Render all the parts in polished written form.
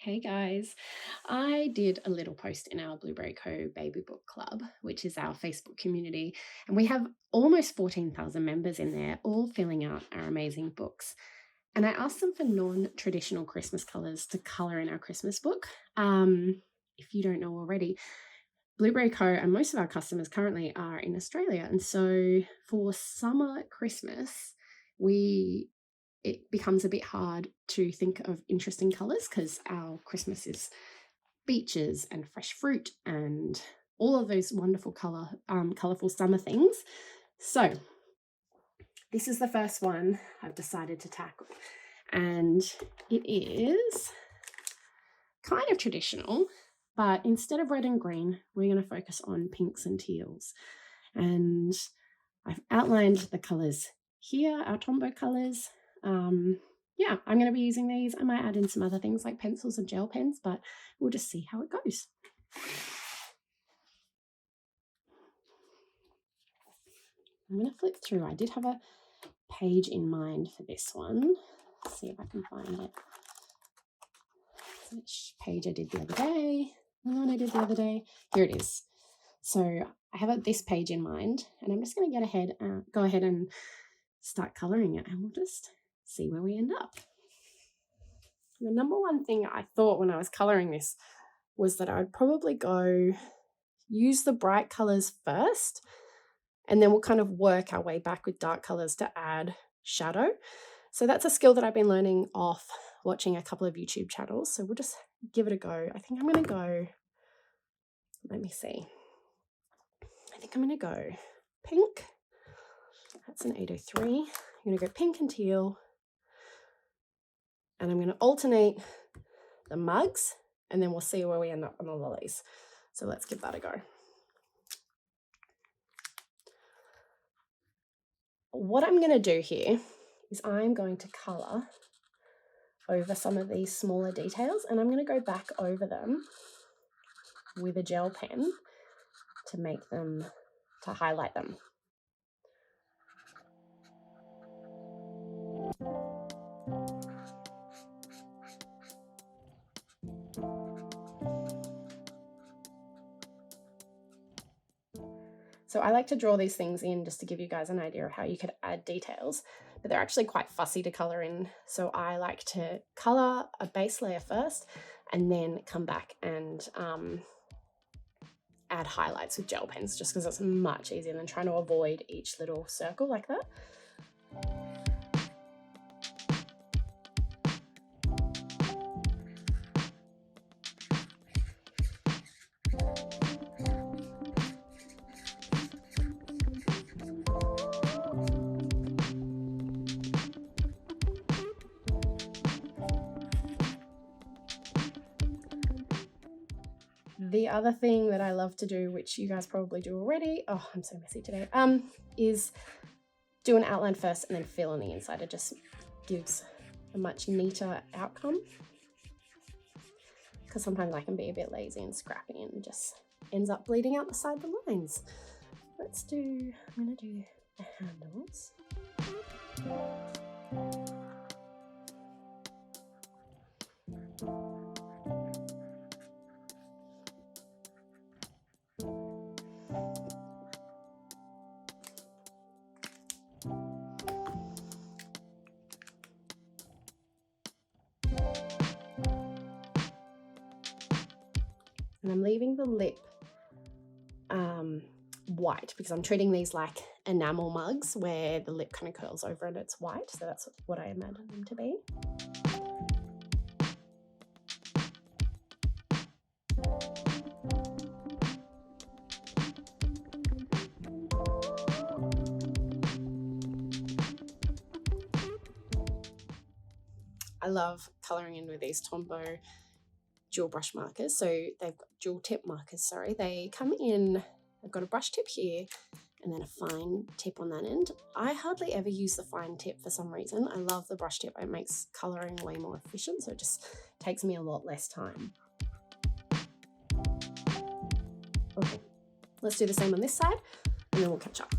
Hey guys, I did a little post in our Blueberry Co. Baby Book Club, which is our Facebook community, and we have almost 14,000 members in there, all filling out our amazing books. And I asked them for non traditional Christmas colours to colour in our Christmas book. If you don't know already, Blueberry Co. and most of our customers currently are in Australia. And so for summer Christmas, we it becomes a bit hard to think of interesting colours because our Christmas is beaches and fresh fruit and all of those wonderful colourful summer things. So this is the first one I've decided to tackle, and it is kind of traditional, but instead of red and green, we're going to focus on pinks and teals. And I've outlined the colours here, our Tombow colours. Yeah, I'm going to be using these. I might add in some other things like pencils and gel pens, but we'll just see how it goes. I'm going to flip through. I did have a page in mind for this one. Let's see if I can find it. Which page I did the other day. The one I did the other day. Here it is. So I have this page in mind, and I'm just going to go ahead and start colouring it, and we'll just see where we end up. The number one thing I thought when I was colouring this was that I'd probably use the bright colours first, and then we'll kind of work our way back with dark colours to add shadow. So that's a skill that I've been learning off watching a couple of YouTube channels. So we'll just give it a go. I think I'm going to go, let me see. I think I'm going to go pink. That's an 803. I'm going to go pink and teal. And I'm going to alternate the mugs, and then we'll see where we end up on the lollies. So let's give that a go. What I'm going to do here is I'm going to colour over some of these smaller details, and I'm going to go back over them with a gel pen to highlight them. So I like to draw these things in just to give you guys an idea of how you could add details, but they're actually quite fussy to colour in. So I like to colour a base layer first and then come back and add highlights with gel pens, just because it's much easier than trying to avoid each little circle like that. The other thing that I love to do, which you guys probably do already, oh, I'm so messy today, is do an outline first and then fill on the inside. It just gives a much neater outcome, because sometimes I can be a bit lazy and scrappy and just ends up bleeding out the side of the lines. I'm going to do the handles. And I'm leaving the lip white, because I'm treating these like enamel mugs where the lip kind of curls over and it's white. So that's what I imagine them to be. I love colouring in with these Tombow dual brush markers. So they've got dual tip markers, sorry. They come in, I've got a brush tip here and then a fine tip on that end. I hardly ever use the fine tip for some reason. I love the brush tip. It makes colouring way more efficient, so it just takes me a lot less time. Okay, let's do the same on this side and then we'll catch up.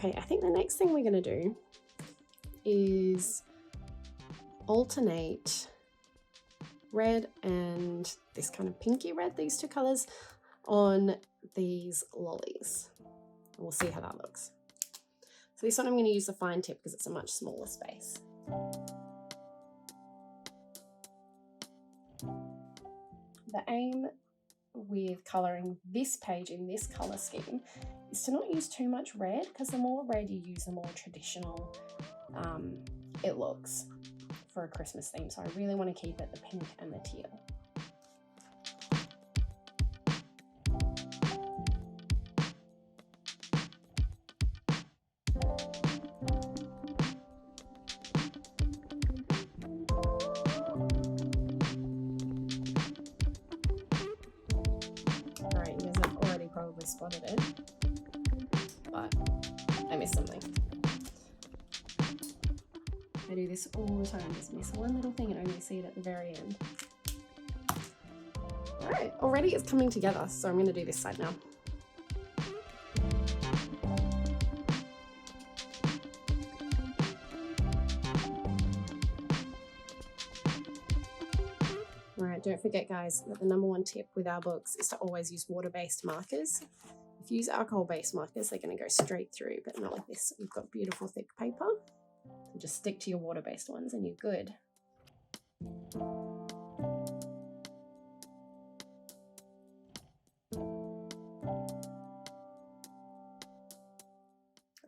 Okay, I think the next thing we're going to do is alternate red and this kind of pinky red, these two colors, on these lollies. We'll see how that looks. So this one I'm going to use the fine tip because it's a much smaller space. The aim with colouring this page in this colour scheme is to not use too much red, because the more red you use, the more traditional it looks for a Christmas theme. So I really want to keep it the pink and the teal. Alright, you guys have already probably spotted it, but I missed something. I do this all the time, just miss one little thing and only see it at the very end. Alright, already it's coming together, so I'm going to do this side now. Alright, don't forget guys that the #1 tip with our books is to always use water-based markers. If you use alcohol-based markers, they're going to go straight through, but not like this. You've got beautiful thick paper. So just stick to your water-based ones and you're good.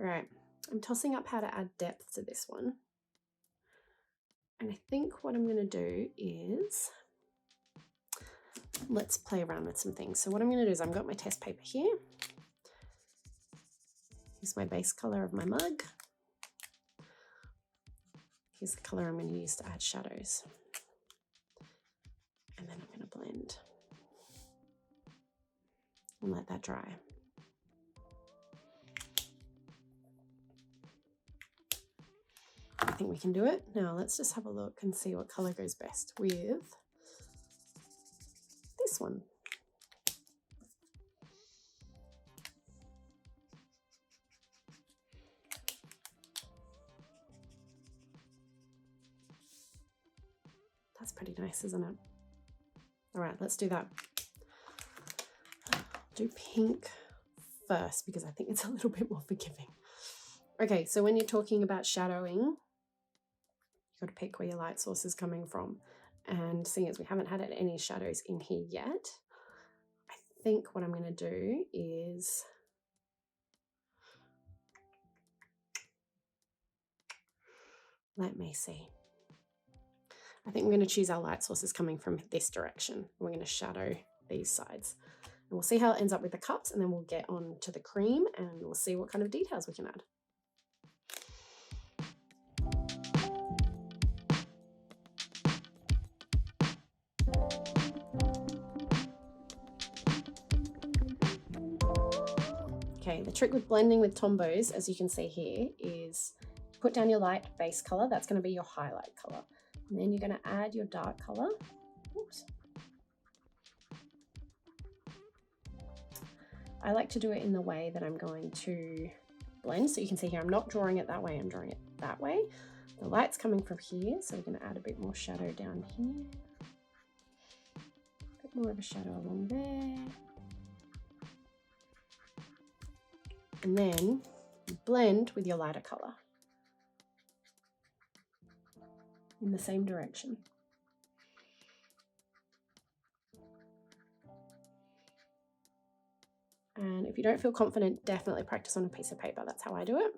Alright, I'm tossing up how to add depth to this one. And I think what I'm going to do is, let's play around with some things. So what I'm going to do is I've got my test paper here. Here's my base colour of my mug. Here's the colour I'm going to use to add shadows. And then I'm going to blend and let that dry. I think we can do it. Now let's just have a look and see what colour goes best with this one. That's pretty nice, isn't it? All right, let's do that. Do pink first because I think it's a little bit more forgiving. Okay, so when you're talking about shadowing, you've got to pick where your light source is coming from. And seeing as we haven't had any shadows in here yet, I think what I'm going to do is let me see. I think we're going to choose our light sources coming from this direction. We're going to shadow these sides. And we'll see how it ends up with the cups, and then we'll get on to the cream and we'll see what kind of details we can add. Okay, the trick with blending with Tombows, as you can see here, is put down your light base color. That's going to be your highlight color. And then you're going to add your dark color. Oops. I like to do it in the way that I'm going to blend. So you can see here, I'm not drawing it that way, I'm drawing it that way. The light's coming from here, so we're going to add a bit more shadow down here. A bit more of a shadow along there. And then blend with your lighter color in the same direction. And if you don't feel confident, definitely practice on a piece of paper. That's how I do it.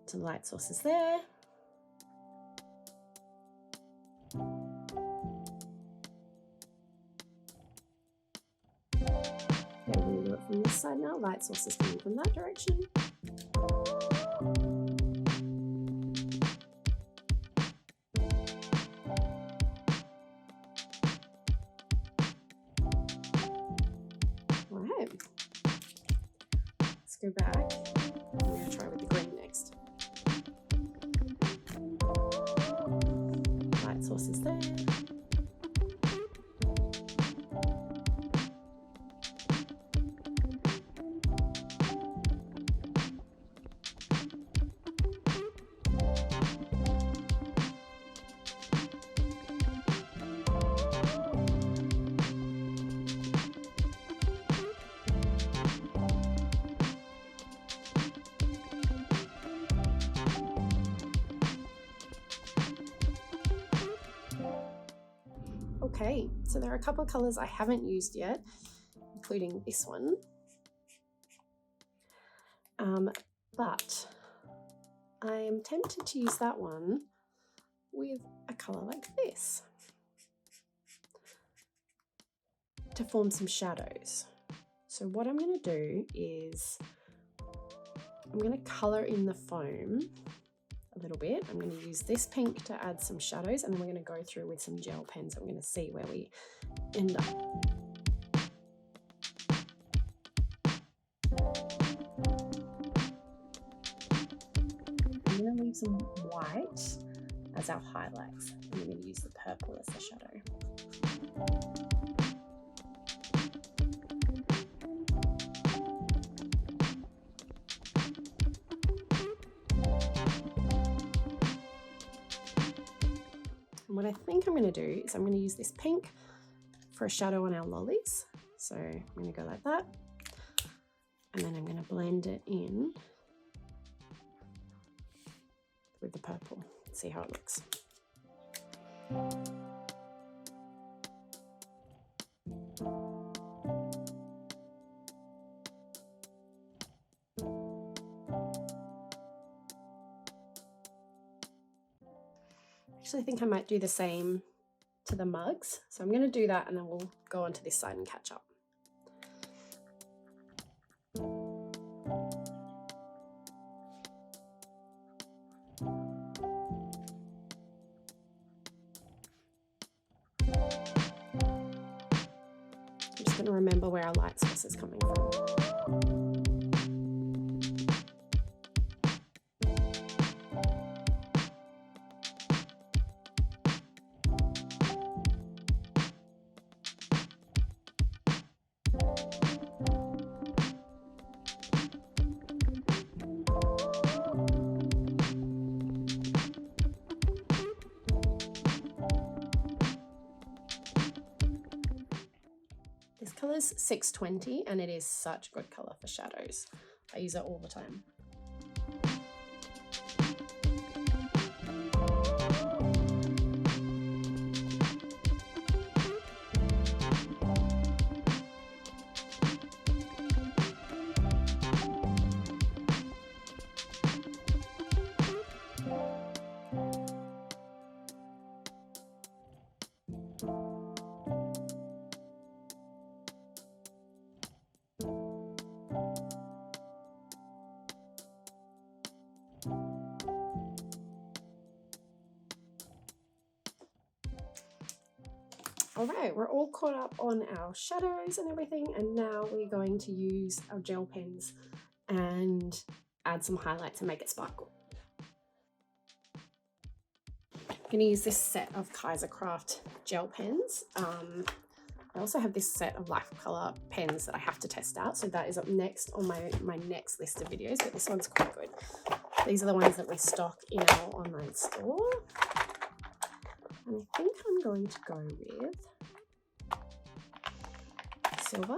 So the light source is there. Okay, we're going to do it from this side now. Light source is coming from that direction. All right. Let's go back. I'm going to try with the green next. Light source is there. Okay, so there are a couple of colours I haven't used yet, including this one. But I'm tempted to use that one with a colour like this to form some shadows. So what I'm going to do is I'm going to colour in the foam a little bit. I'm going to use this pink to add some shadows, and then we're going to go through with some gel pens. I'm going to see where we end up. I'm going to leave some white as our highlights. I'm going to use the purple as the shadow. And what I think I'm going to do is I'm going to use this pink for a shadow on our lollies. So I'm going to go like that. And then I'm going to blend it in with the purple. See how it looks. Actually, I think I might do the same to the mugs. So I'm going to do that, and then we'll go on to this side and catch up. I'm just going to remember where our light source is coming from. This colour's 620 and it is such good colour for shadows. I use it all the time. All right, we're all caught up on our shadows and everything, and now we're going to use our gel pens and add some highlights and make it sparkle. I'm going to use this set of Kaisercraft gel pens. I also have this set of life color pens that I have to test out, so that is up next on my next list of videos, but this one's quite good. These are the ones that we stock in our online store. And I think I'm going to go with silver.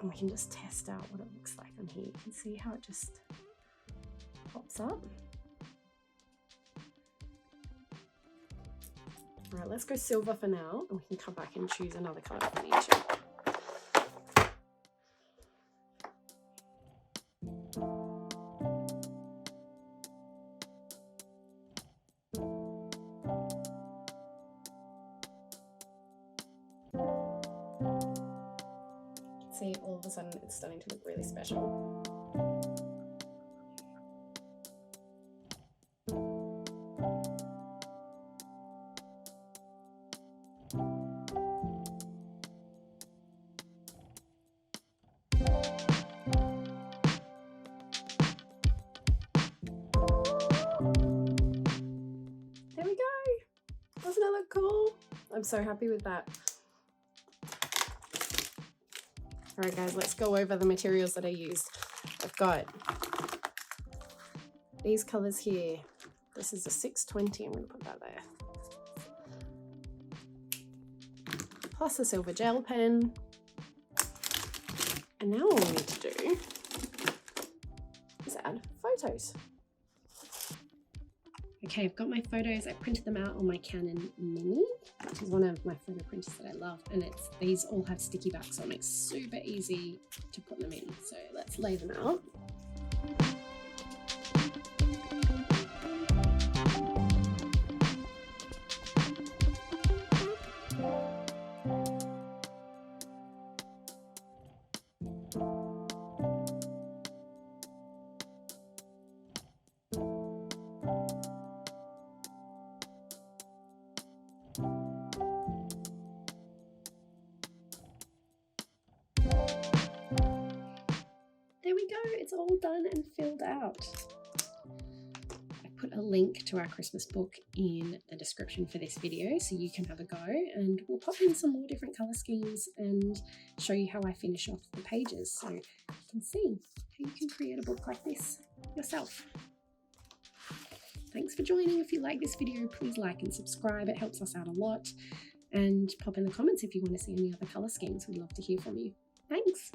And we can just test out what it looks like on here. You can see how it just pops up. All right, let's go silver for now, and we can come back and choose another color if we need to. See, all of a sudden it's starting to look really special. There we go. Doesn't that look cool? I'm so happy with that. All right, guys, let's go over the materials that I used. I've got these colors here. This is a 620. I'm going to put that there. Plus a silver gel pen. And now all we need to do is add photos. Okay, I've got my photos. I printed them out on my Canon Mini, which is one of my photo printers that I love. And these all have sticky backs, so it makes it super easy to put them in. So let's lay them out. There we go, it's all done and filled out. I put a link to our Christmas book in the description for this video so you can have a go, and we'll pop in some more different colour schemes and show you how I finish off the pages so you can see how you can create a book like this yourself. Thanks for joining. If you like this video, please like and subscribe, it helps us out a lot, and pop in the comments if you want to see any other colour schemes. We'd love to hear from you. Thanks.